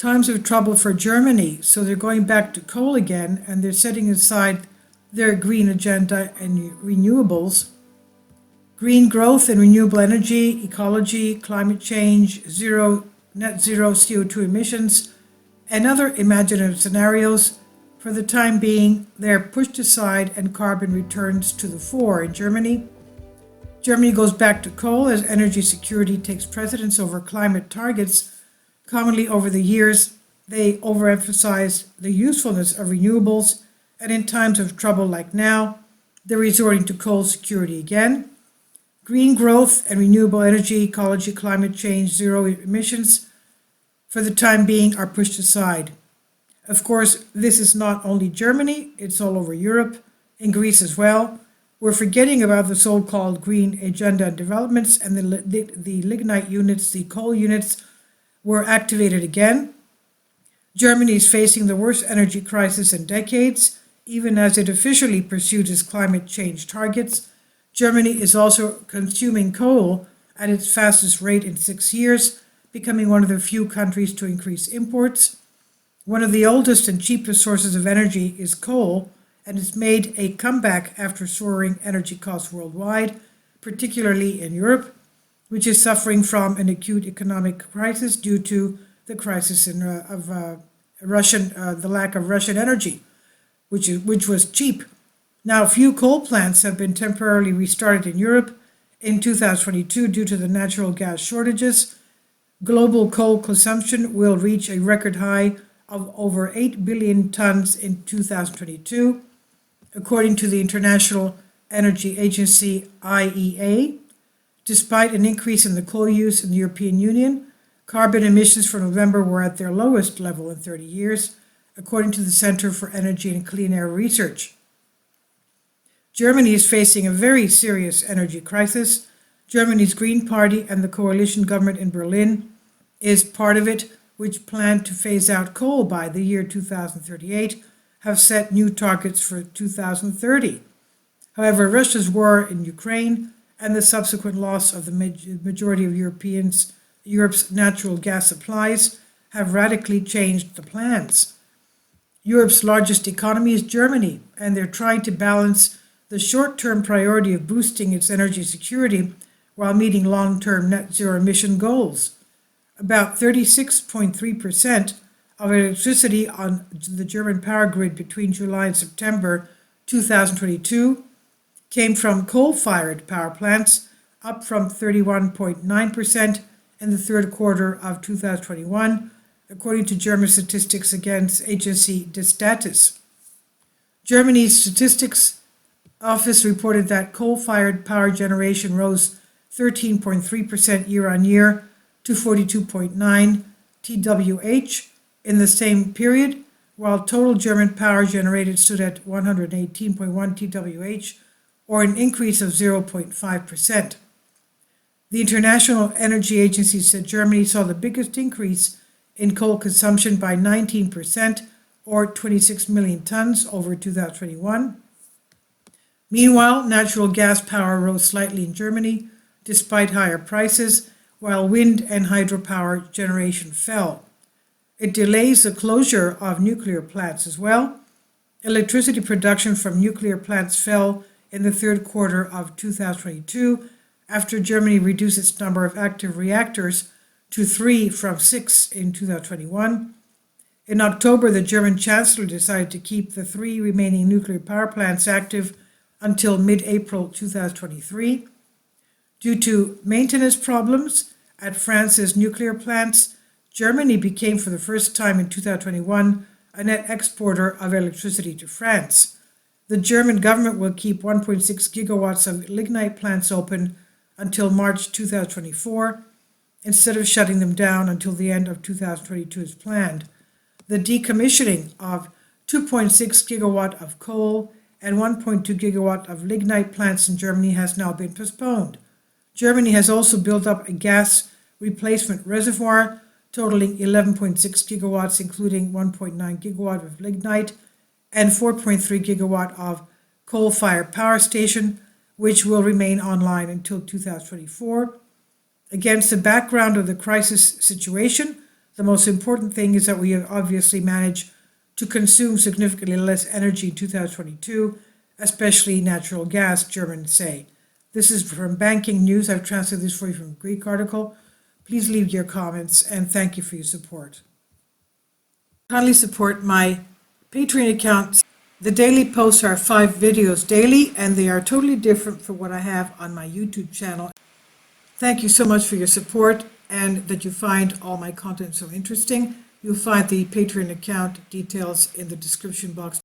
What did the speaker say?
times of trouble for Germany, so they're going back to coal again, and they're setting aside their green agenda and renewables. Green growth and renewable energy, ecology, climate change, net zero CO2 emissions, and other imaginative scenarios. For the time being, they're pushed aside and carbon returns to the fore in Germany. Germany goes back to coal as energy security takes precedence over climate targets. Commonly over the years, they overemphasize the usefulness of renewables, and in times of trouble like now, they're resorting to coal security again. Green growth and renewable energy, ecology, climate change, zero emissions, for the time being, are pushed aside. Of course, this is not only Germany, it's all over Europe, in Greece as well. We're forgetting about the so-called green agenda developments, and the lignite units, the coal units, were activated again. Germany is facing the worst energy crisis in decades, even as it officially pursued its climate change targets. Germany is also consuming coal at its fastest rate in 6 years, becoming one of the few countries to increase imports. One of the oldest and cheapest sources of energy is coal, and it's made a comeback after soaring energy costs worldwide, particularly in Europe, which is suffering from an acute economic crisis due to the crisis the lack of Russian energy, which was cheap. Now, few coal plants have been temporarily restarted in Europe in 2022 due to the natural gas shortages. Global coal consumption will reach a record high of over 8 billion tons in 2022, according to the International Energy Agency, IEA. Despite an increase in the coal use in the European Union, carbon emissions for November were at their lowest level in 30 years, according to the Center for Energy and Clean Air Research. Germany is facing a very serious energy crisis. Germany's Green Party and the coalition government in Berlin is part of it, which plan to phase out coal by the year 2038, have set new targets for 2030. However, Russia's war in Ukraine and the subsequent loss of the majority of Europe's natural gas supplies have radically changed the plans. Europe's largest economy is Germany, and they're trying to balance the short-term priority of boosting its energy security while meeting long-term net zero emission goals. About 36.3% of electricity on the German power grid between July and September 2022 came from coal-fired power plants, up from 31.9% in the third quarter of 2021, according to German statistics agency Destatis. Germany's statistics office reported that coal-fired power generation rose 13.3% year-on-year to 42.9 TWh in the same period, while total German power generated stood at 118.1 TWh, or an increase of 0.5%. The International Energy Agency said Germany saw the biggest increase in coal consumption by 19%, or 26 million tons over 2021. Meanwhile, natural gas power rose slightly in Germany, despite higher prices, while wind and hydropower generation fell. It delays the closure of nuclear plants as well. Electricity production from nuclear plants fell in the third quarter of 2022 after Germany reduced its number of active reactors to 3 from 6 in 2021. In October, the German Chancellor decided to keep the 3 remaining nuclear power plants active until mid-April 2023. Due to maintenance problems at France's nuclear plants, Germany became for the first time in 2021 a net exporter of electricity to France. The German government will keep 1.6 gigawatts of lignite plants open until March 2024, instead of shutting them down until the end of 2022 as planned. The decommissioning of 2.6 gigawatt of coal and 1.2 gigawatt of lignite plants in Germany has now been postponed. Germany has also built up a gas replacement reservoir totaling 11.6 gigawatts, including 1.9 gigawatt of lignite and 4.3 gigawatt of coal-fired power station, which will remain online until 2024. Against the background of the crisis situation, The most important thing is that we have obviously managed to consume significantly less energy in 2022, especially natural gas, Germans say. This is from Banking News. I've translated this for you from a Greek article. Please leave your comments and thank you for your support. Kindly support my Patreon account. The daily posts are 5 videos daily and they are totally different from what I have on my YouTube channel. Thank you so much for your support and that you find all my content so interesting. You'll find the Patreon account details in the description box.